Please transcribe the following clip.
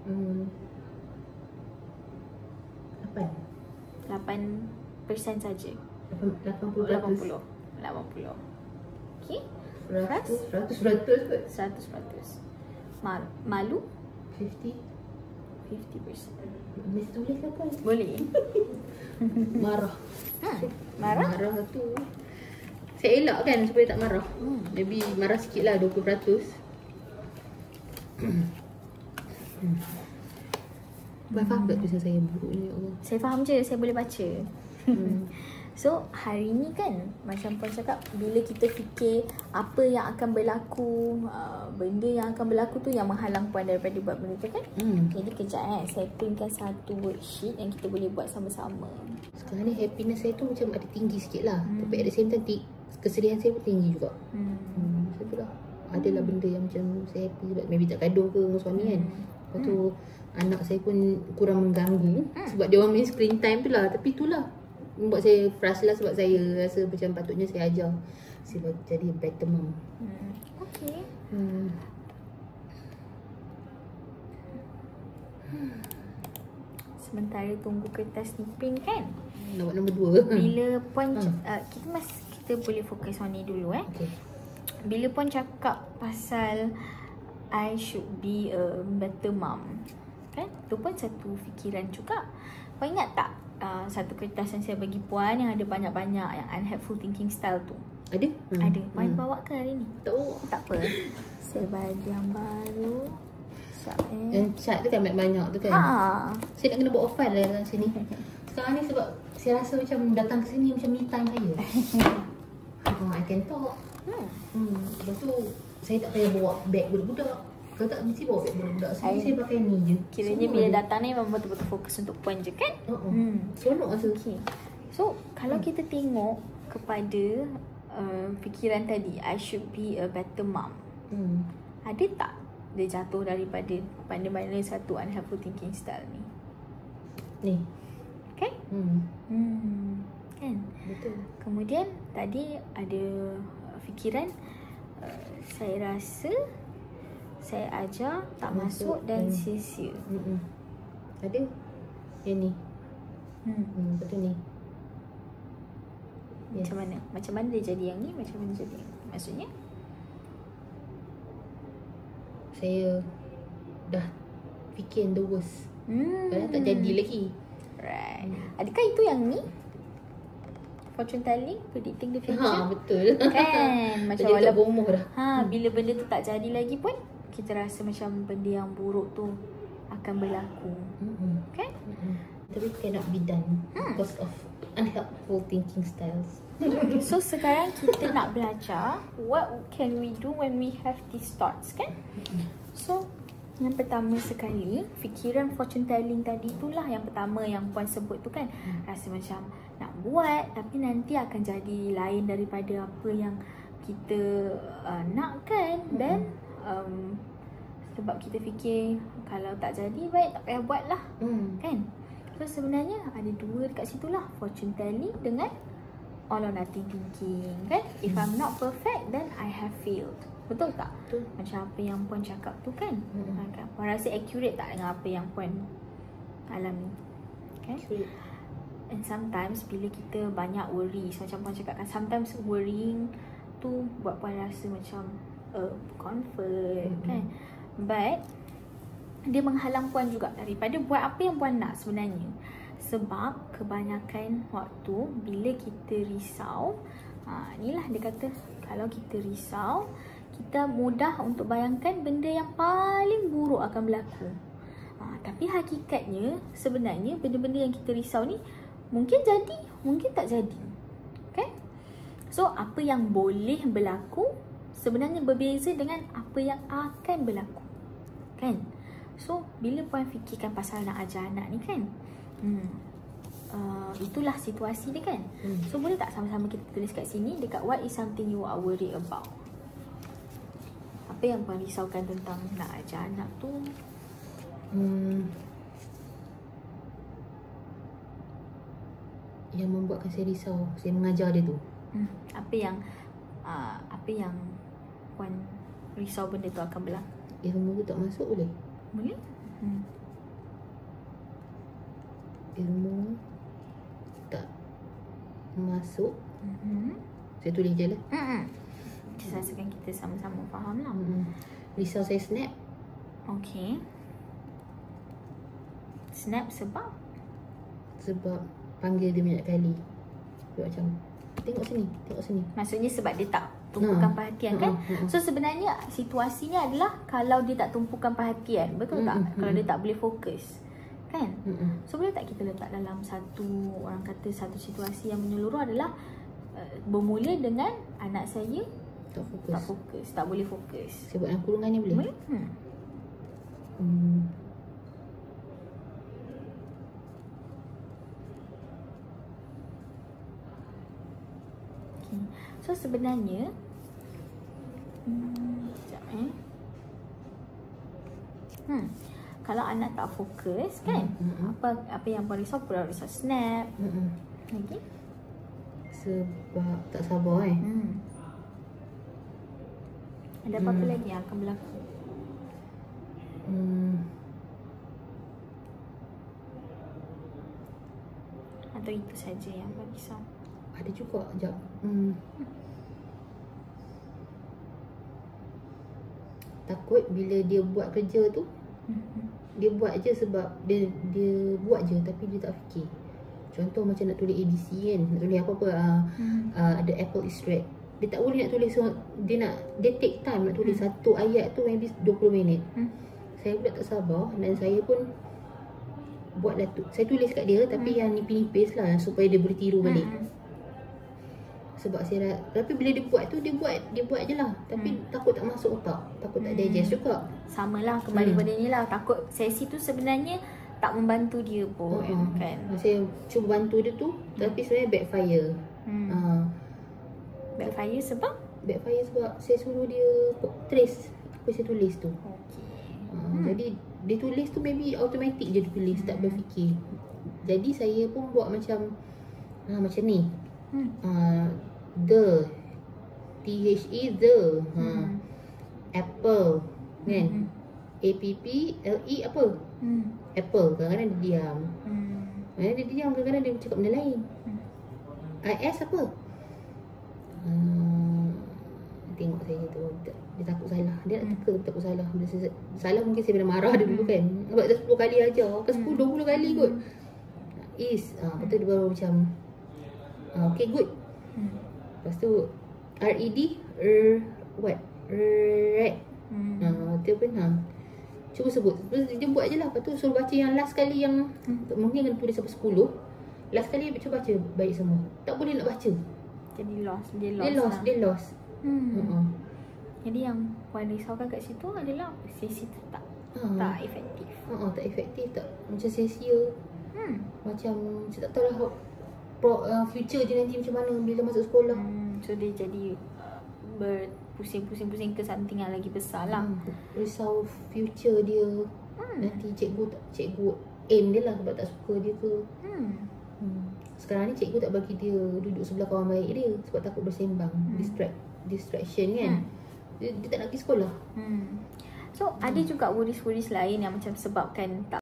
8% saja. 80. 80. Okay. 100%. Malu? 50%. 50%. Mesti tulis apa? Boleh. Marah. Marah? Marah tu saya elak kan supaya tak marah. Maybe marah sikit lah, 20%. Faham tak tulisan saya buruk ni, ya Allah? Saya faham je, saya boleh baca. So hari ni kan, macam Puan cakap, bila kita fikir apa yang akan berlaku, benda yang akan berlaku tu yang menghalang Puan daripada buat benda tu kan. Jadi kejap saya printkan satu worksheet yang kita boleh buat sama-sama. Sekarang ni happiness saya tu macam ada tinggi sikit lah. Tapi at the same time kesedihan saya pun tinggi juga. Macam tu lah. Adalah benda yang macam saya happy sebab maybe tak gaduh ke dengan suami kan. Lepas tu anak saya pun kurang mengganggu sebab dia orang main screen time tu lah. Tapi itulah membuat saya frust lah sebab saya rasa macam patutnya saya ajar sebab jadi better mom. Okay. Sementara tunggu kertas ni print kan. Nak buat nombor 2. Bila Puan kita boleh fokus on ni dulu Okay. Bila Puan cakap pasal I should be a better mom kan, tu pun satu fikiran juga. Puan ingat tak satu kertas yang saya bagi Puan yang ada banyak-banyak yang unhelpful thinking style tu? Ada? Ada. Puan bawa ke hari ni? Tak apa. Saya bagi yang baru. Yang cat tu kan banyak tu kan. Saya nak kena buat file lah dalam sini. Sekarang ni sebab saya rasa macam datang ke sini macam me time saya. I can talk. Lepas tu saya tak payah bawa beg budak-budak. Kalau tak mesti bawa beg budak-budak. Saya pakai ni je. Kiranya bila datang ni memang betul-betul fokus untuk Puan je kan? Seronok rasa. So kalau kita tengok kepada fikiran tadi, I should be a better mom. Ada tak dia jatuh daripada mana-mana satu unhelpful thinking style ni? Ni. Kan? Kan? Betul. Kemudian tadi ada fikiran saya rasa saya ajar tak masuk dan sia-sia. Ada? Yang ni. Betul ni. Macam mana? Macam mana dia jadi yang ni? Macam mana jadi yang ni? Maksudnya? Saya dah fikir the worst. Padahal tak jadi lagi. Right. Adakah itu yang ni? Fortune telling, predicting the future. Betul. Kan? Macam walaupun bomoh dah. Bila benda tu tak jadi lagi pun, kita rasa macam benda yang buruk tu akan berlaku. Kan? Tapi cannot be done because of unhelpful thinking styles. So sekarang kita nak belajar what can we do when we have these thoughts, kan? So yang pertama sekali, fikiran fortune telling tadi itulah yang pertama yang Puan sebut tu kan. Rasa macam nak buat tapi nanti akan jadi lain daripada apa yang kita nak kan. Dan sebab kita fikir kalau tak jadi baik tak payah buat lah. Kan? So sebenarnya ada dua dekat situ lah, fortune telling dengan all or nothing thinking kan. If I'm not perfect then I have failed. Betul tak? Betul. Macam apa yang Puan cakap tu kan. Puan rasa accurate tak dengan apa yang Puan alami? Okay? Accurate. And sometimes bila kita banyak worry, macam Puan cakap kan, sometimes worrying tu buat Puan rasa macam comfort kan. But dia menghalang Puan juga daripada buat apa yang Puan nak sebenarnya. Sebab kebanyakan waktu bila kita risau, inilah dia kata, kalau kita risau, kita mudah untuk bayangkan benda yang paling buruk akan berlaku. Tapi hakikatnya sebenarnya benda-benda yang kita risau ni mungkin jadi, mungkin tak jadi. Okay? So apa yang boleh berlaku sebenarnya berbeza dengan apa yang akan berlaku. Kan? So bila Puan fikirkan pasal nak ajar anak ni kan, itulah situasi dia kan. So boleh tak sama-sama kita tulis kat sini dekat what is something you are worried about? Apa yang Puan risaukan tentang nak ajar anak tu? Yang membuatkan saya risau, saya mengajar dia tu. Apa yang Puan risau benda tu akan berlaku? Ilmu tu tak masuk boleh? Boleh? Ilmu tak masuk. Saya tulis je lah. Saya rasakan kita sama-sama faham lah. Risau saya snap. Okay. Snap sebab panggil dia banyak kali. Dia macam tengok sini. Maksudnya sebab dia tak tumpukan perhatian kan. So sebenarnya situasinya adalah kalau dia tak tumpukan perhatian, betul tak? Kalau dia tak boleh fokus kan. So boleh tak kita letak dalam satu, orang kata satu situasi yang menyeluruh adalah bermula dengan anak saya tak fokus, tak boleh fokus. Saya buat dalam kurungan ni boleh? Boleh. Okay. So sebenarnya sekejap kalau anak tak fokus kan, apa yang Puan risau? Puan risau snap. Lagi? Sebab tak sabar Ada apa-apa lagi yang akan berlaku? Atau itu saja yang Puan risau? Ada juga, sekejap. Takut bila dia buat kerja tu, dia buat je sebab dia buat je tapi dia tak fikir. Contoh macam nak tulis ABC kan, nak tulis apa-apa, ada Apple is red. Dia tak boleh nak tulis, dia take time nak tulis satu ayat tu maybe 20 minit. Saya pula tak sabar dan saya pun buatlah tu. Saya tulis kat dia tapi yang nipis-nipis lah supaya dia boleh tiru balik. Sebab saya tapi bila dia buat tu, dia buat je lah. Tapi takut tak masuk otak, takut tak digest juga. Samalah, kembali pada ni lah. Takut sesi tu sebenarnya tak membantu dia pun kan. Saya cuba bantu dia tu tapi sebenarnya backfire. Backfire sebab? Backfire sebab saya suruh dia trace apa saya tulis tu. Jadi dia tulis tu maybe automatic je dia tulis, tak berfikir. Jadi saya pun buat macam ni. The THE the apple kan. APPLE apa? Apple. Kadang-kadang dia diam. Kadang-kadang dia cakap benda lain. IS apa? Tengok saya tu, dia takut salah. Dia nak teka takut salah. Bila saya salah mungkin saya pernah marah dia dulu kan. Sebab dah 10 kali ajar, ke 10-20 kali kot. Betul dia baru macam okay good. Lepas tu RED what? Red. Dia pun cuba sebut. Dia buat je lah. Lepas tu suruh baca yang last kali yang mungkin kena tulis sampai 10. Last kali cuba baca baik semua. Tak boleh nak baca. Jadi Dia lost. Jadi yang Puan risaukan kat situ adalah sesi tu tak efektif. Tak efektif, tak macam sia-sia. Macam saya tak tahu lah future dia nanti macam mana bila masuk sekolah. So dia jadi berpusing-pusing ke something yang lagi besar lah. Risau future dia. Nanti cikgu aim dia lah sebab tak suka dia ke. Sekarang ni cikgu tak bagi dia duduk sebelah kawan baik dia sebab takut bersembang. Distraction kan. Dia tak nak pergi sekolah. So ada juga worries lain yang macam sebabkan tak